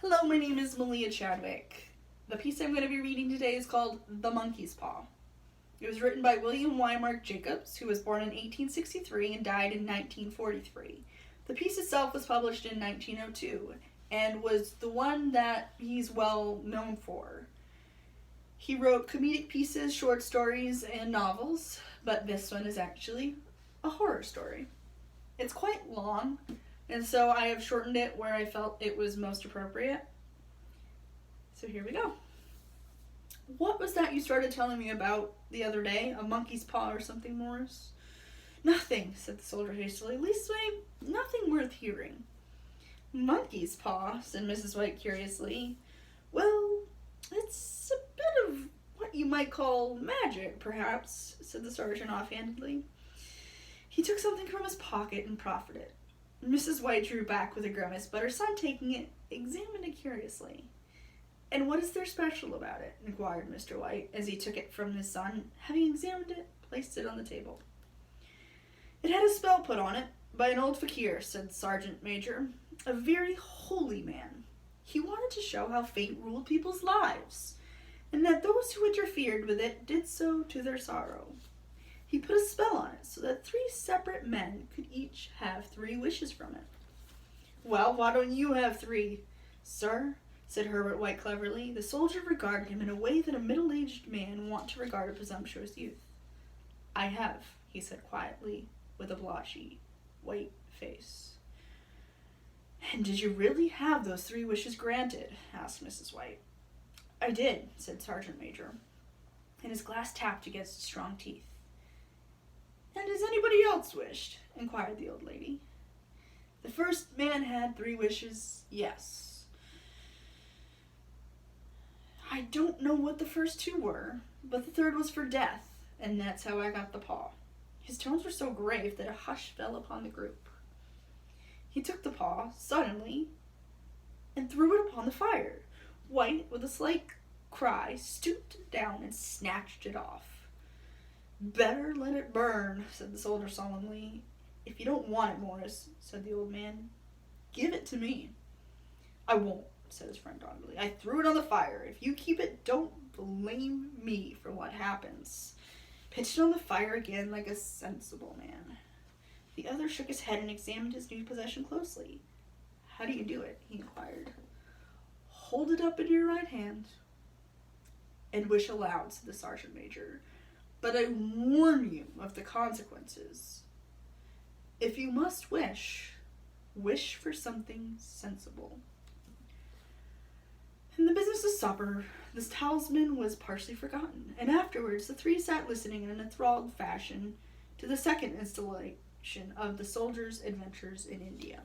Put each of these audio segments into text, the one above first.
Hello, my name is Malia Chadwick. The piece I'm going to be reading today is called The Monkey's Paw. It was written by William Wymark Jacobs, who was born in 1863 and died in 1943. The piece itself was published in 1902 and was the one that he's well known for. He wrote comedic pieces, short stories, and novels, but this one is actually a horror story. It's quite long, and so I have shortened it where I felt it was most appropriate. So here we go. What was that you started telling me about the other day? A monkey's paw or something, Morris? Nothing, said the soldier hastily. Leastway, nothing worth hearing. Monkey's paw, said Mrs. White curiously. Well, it's a bit of what you might call magic, perhaps, said the sergeant offhandedly. He took something from his pocket and proffered it. Mrs. White drew back with a grimace, but her son, taking it, examined it curiously. And what is there special about it? Inquired Mr. White, as he took it from his son. Having examined it, placed it on the table. It had a spell put on it by an old fakir, said the sergeant major, a very holy man. He wanted to show how fate ruled people's lives, and that those who interfered with it did so to their sorrow. He put a spell on it so that 3 separate men could each have 3 wishes from it. Well, why don't you have 3, sir? Said Herbert White cleverly. The soldier regarded him in a way that a middle-aged man wont to regard a presumptuous youth. I have, he said quietly, with a blotchy, white face. And did you really have those 3 wishes granted? Asked Mrs. White. I did, said Sergeant Major, and his glass tapped against his strong teeth. And has anybody else wished? Inquired the old lady. The first man had 3 wishes, yes. I don't know what the first 2 were, but the 3rd was for death, and that's how I got the paw. His tones were so grave that a hush fell upon the group. He took the paw, suddenly, and threw it upon the fire. White, with a slight cry, stooped down and snatched it off. Better let it burn, said the soldier solemnly. If you don't want it, Morris, said the old man, give it to me. I won't, said his friend doggedly. I threw it on the fire. If you keep it, don't blame me for what happens. Pitched it on the fire again like a sensible man. The other shook his head and examined his new possession closely. How do you do it? He inquired. Hold it up in your right hand and wish aloud, said the sergeant major. But I warn you of the consequences. If you must wish, wish for something sensible. In the business of supper, this talisman was partially forgotten, and afterwards the 3 sat listening in an enthralled fashion to the second installation of the soldier's adventures in India.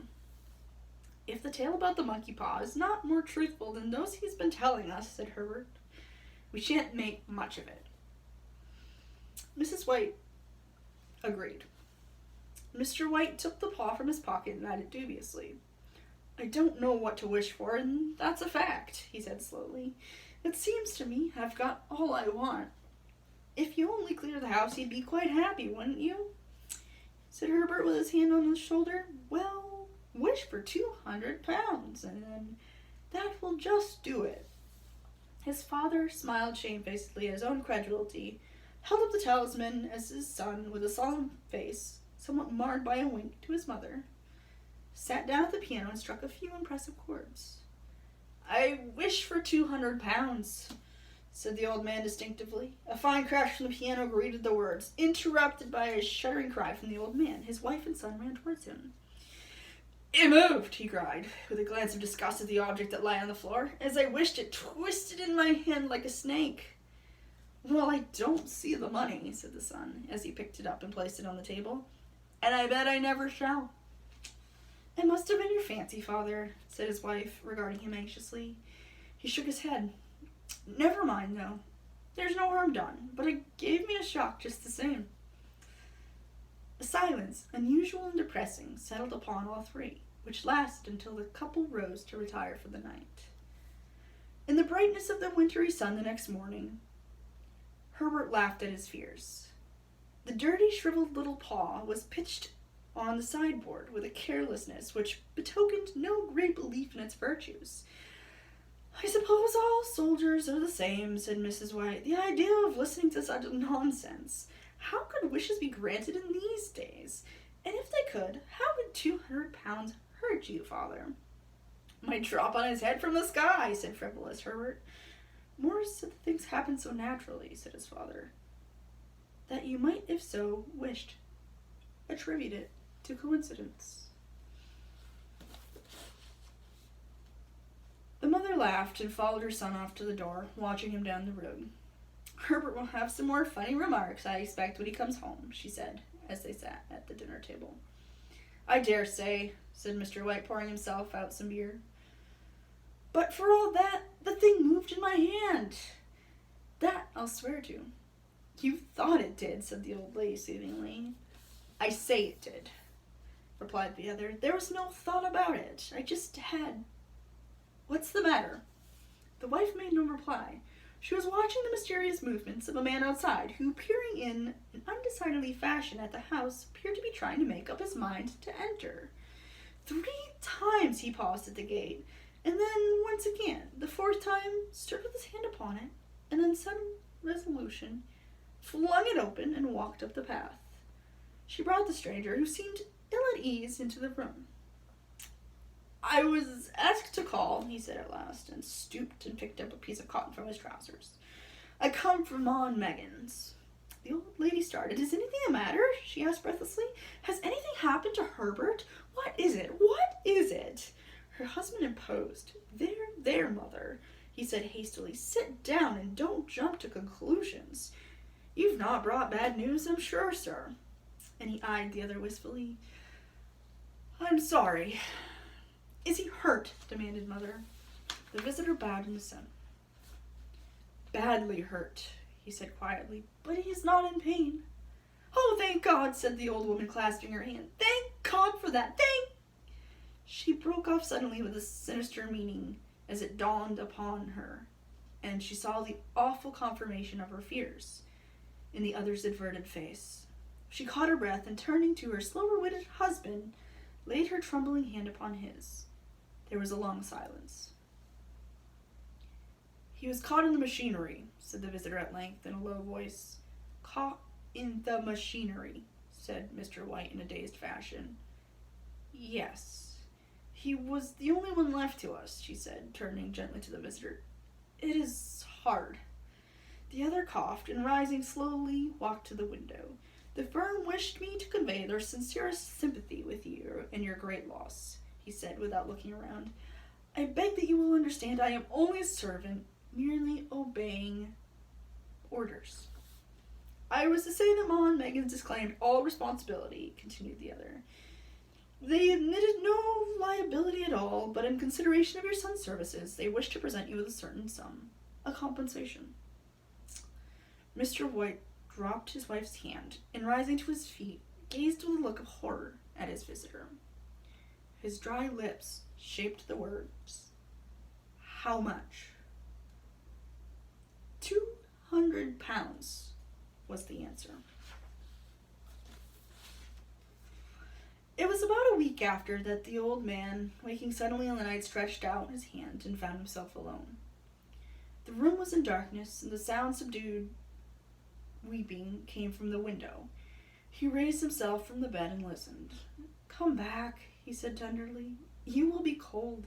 If the tale about the monkey paw is not more truthful than those he's been telling us, said Herbert, we shan't make much of it. Mrs. White agreed. Mr. White took the paw from his pocket and eyed it dubiously. I don't know what to wish for, and that's a fact, he said slowly. It seems to me I've got all I want. If you only clear the house, you'd be quite happy, wouldn't you? Said Herbert with his hand on his shoulder. Well, wish for £200, and then that will just do it. His father smiled shamefacedly at his own credulity, held up the talisman as his son, with a solemn face, somewhat marred by a wink to his mother, sat down at the piano and struck a few impressive chords. I wish for £200, said the old man distinctively. A fine crash from the piano greeted the words, interrupted by a shuddering cry from the old man. His wife and son ran towards him. It moved, he cried, with a glance of disgust at the object that lay on the floor. As I wished, it twisted in my hand like a snake. Well, I don't see the money, said the son, as he picked it up and placed it on the table. And I bet I never shall. It must have been your fancy, father, said his wife, regarding him anxiously. He shook his head. Never mind, though. There's no harm done, but it gave me a shock just the same. A silence, unusual and depressing, settled upon all 3, which lasted until the couple rose to retire for the night. In the brightness of the wintry sun the next morning, Herbert laughed at his fears. The dirty, shriveled little paw was pitched on the sideboard with a carelessness which betokened no great belief in its virtues. I suppose all soldiers are the same, said Mrs. White. The idea of listening to such nonsense. How could wishes be granted in these days? And if they could, how would 200 pounds hurt you, father? Might drop on his head from the sky, said frivolous Herbert. Morris said that things happen so naturally, said his father, that you might, if so wished, attribute it to coincidence. The mother laughed and followed her son off to the door, watching him down the road. Herbert will have some more funny remarks, I expect, when he comes home, she said, as they sat at the dinner table. I dare say, said Mr. White, pouring himself out some beer. But for all that, the thing moved in my hand. That I'll swear to. You thought it did, said the old lady soothingly. I say it did, replied the other. There was no thought about it. I just had... What's the matter? The wife made no reply. She was watching the mysterious movements of a man outside, who, peering in an undecidedly fashion at the house, appeared to be trying to make up his mind to enter. 3 times he paused at the gate, and then once again, the 4th time, stood with his hand upon it, and then sudden resolution, flung it open and walked up the path. She brought the stranger, who seemed ill at ease, into the room. I was asked to call, he said at last, and stooped and picked up a piece of cotton from his trousers. I come from Ma and Megan's. The old lady started. Is anything the matter? She asked breathlessly. Has anything happened to Herbert? What is it? What is it? Her husband imposed. There, mother, he said hastily. Sit down and don't jump to conclusions. You've not brought bad news, I'm sure, sir. And he eyed the other wistfully. I'm sorry. Is he hurt? Demanded mother. The visitor bowed in assent. Badly hurt, he said quietly, but he is not in pain. Oh, thank God, said the old woman, clasping her hand. Thank God for that. She broke off suddenly with a sinister meaning as it dawned upon her, and she saw the awful confirmation of her fears in the other's averted face. She caught her breath and, turning to her slower-witted husband, laid her trembling hand upon his. There was a long silence. He was caught in the machinery, said the visitor at length in a low voice. Caught in the machinery, said Mr. White in a dazed fashion. Yes. He was the only one left to us, she said, turning gently to the visitor. It is hard. The other coughed, and rising slowly, walked to the window. The firm wished me to convey their sincerest sympathy with you and your great loss, he said, without looking around. I beg that you will understand I am only a servant, merely obeying orders. I was to say that Ma and Megan disclaimed all responsibility, continued the other. They admitted no liability at all, but in consideration of your son's services, they wish to present you with a certain sum, a compensation. Mr. White dropped his wife's hand, and rising to his feet, gazed with a look of horror at his visitor. His dry lips shaped the words, How much? 200 pounds was the answer. It was about a week after that the old man, waking suddenly in the night, stretched out his hand and found himself alone. The room was in darkness, and the sound subdued weeping came from the window. He raised himself from the bed and listened. Come back, he said tenderly. You will be cold.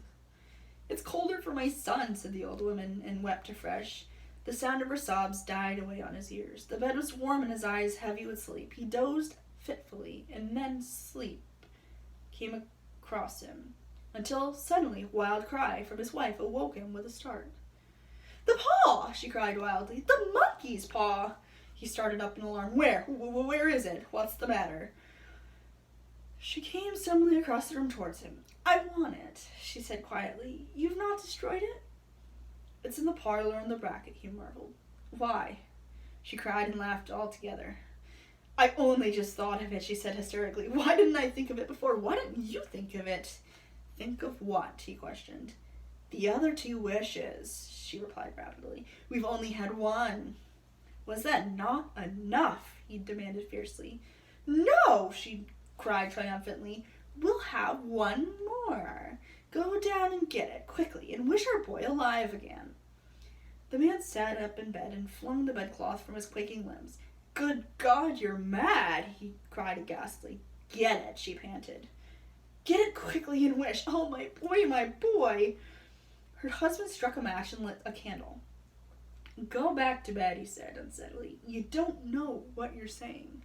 It's colder for my son, said the old woman, and wept afresh. The sound of her sobs died away on his ears. The bed was warm and his eyes heavy with sleep. He dozed fitfully, and then sleep came across him, until suddenly a wild cry from his wife awoke him with a start. The paw! She cried wildly. The monkey's paw! He started up in alarm. Where is it? What's the matter? She came suddenly across the room towards him. I want it, she said quietly. You've not destroyed it? It's in the parlor in the bracket, he marveled. Why? She cried and laughed all together. I only just thought of it, she said hysterically. Why didn't I think of it before? Why didn't you think of it? Think of what? He questioned. The other 2 wishes, she replied rapidly. We've only had one. Was that not enough? He demanded fiercely. No, she cried triumphantly. We'll have one more. Go down and get it, quickly, and wish our boy alive again." The man sat up in bed and flung the bedcloth from his quaking limbs. "Good God, you're mad!" he cried ghastly. "Get it," she panted. "Get it quickly and wish. Oh, my boy, my boy." Her husband struck a match and lit a candle. "Go back to bed," he said unsteadily. "You don't know what you're saying."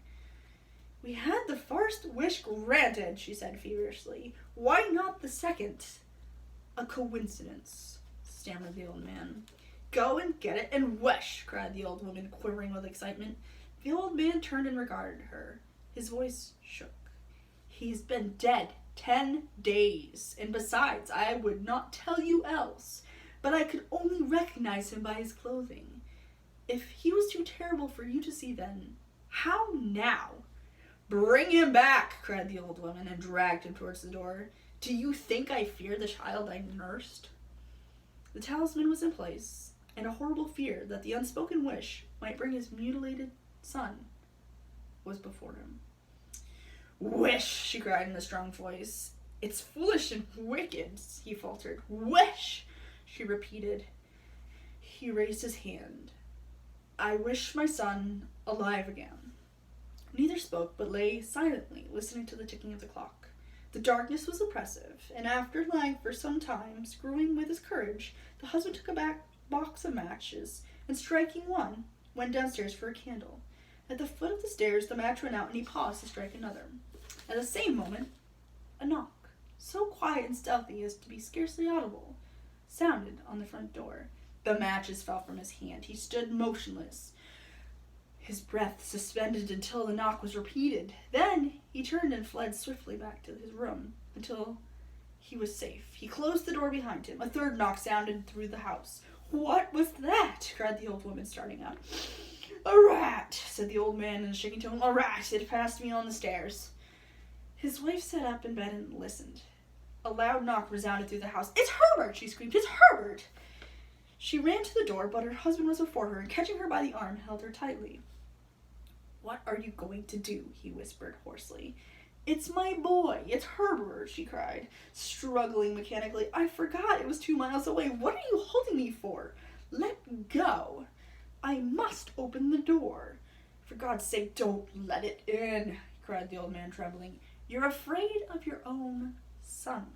"We had the first wish granted," she said feverishly. "Why not the second?" "A coincidence," stammered the old man. "Go and get it and wish," cried the old woman, quivering with excitement. The old man turned and regarded her. His voice shook. "He's been dead 10 days, and besides, I would not tell you else, but I could only recognize him by his clothing. If he was too terrible for you to see then, how now?" "Bring him back," cried the old woman, and dragged him towards the door. "Do you think I fear the child I nursed?" The talisman was in place, and a horrible fear that the unspoken wish might bring his mutilated son was before him. "Wish," she cried in a strong voice. "It's foolish and wicked," he faltered. "Wish," she repeated. He raised his hand. "I wish my son alive again." Neither spoke, but lay silently, listening to the ticking of the clock. The darkness was oppressive, and after lying for some time, screwing with his courage, the husband took a box of matches, and striking one, went downstairs for a candle. At the foot of the stairs, the match went out, and he paused to strike another. At the same moment, a knock, so quiet and stealthy as to be scarcely audible, sounded on the front door. The matches fell from his hand. He stood motionless, his breath suspended until the knock was repeated. Then he turned and fled swiftly back to his room until he was safe. He closed the door behind him. A third knock sounded through the house. "What was that?" cried the old woman, starting up. "A rat," said the old man in a shaking tone. "A rat. It passed me on the stairs." His wife sat up in bed and listened. A loud knock resounded through the house. "It's Herbert!" she screamed. "It's Herbert!" She ran to the door, but her husband was before her, and catching her by the arm, held her tightly. "What are you going to do?" he whispered hoarsely. "It's my boy. It's Herbert," she cried, struggling mechanically. "I forgot it was 2 miles away. What are you holding me for? Let go. I must open the door." "For God's sake, don't let it in," cried the old man, trembling. "You're afraid of your own son,"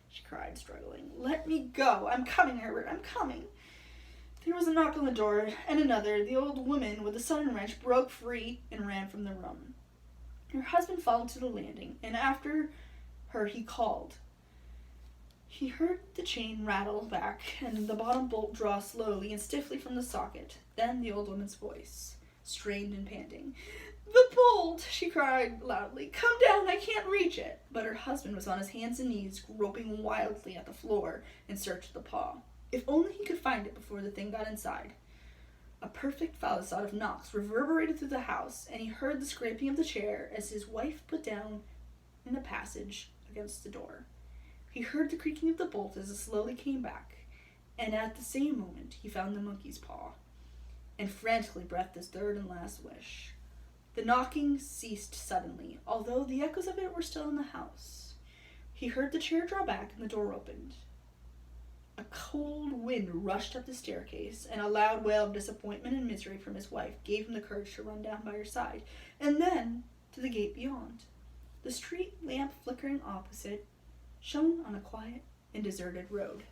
she cried, struggling. "Let me go. I'm coming, Herbert. I'm coming." There was a knock on the door, and another. The old woman, with a sudden wrench, broke free and ran from the room. Her husband followed to the landing, and after her he called. He heard the chain rattle back, and the bottom bolt draw slowly and stiffly from the socket. Then the old woman's voice, strained and panting. "The bolt!" she cried loudly. "Come down, I can't reach it." But her husband was on his hands and knees, groping wildly at the floor in search of the paw. If only he could find it before the thing got inside. A perfect fallisade of knocks reverberated through the house, and he heard the scraping of the chair as his wife put down in the passage against the door. He heard the creaking of the bolt as it slowly came back, and at the same moment he found the monkey's paw, and frantically breathed his third and last wish. The knocking ceased suddenly, although the echoes of it were still in the house. He heard the chair draw back and the door opened. A cold wind rushed up the staircase, and a loud wail of disappointment and misery from his wife gave him the courage to run down by her side, and then to the gate beyond. The street lamp flickering opposite shone on a quiet and deserted road.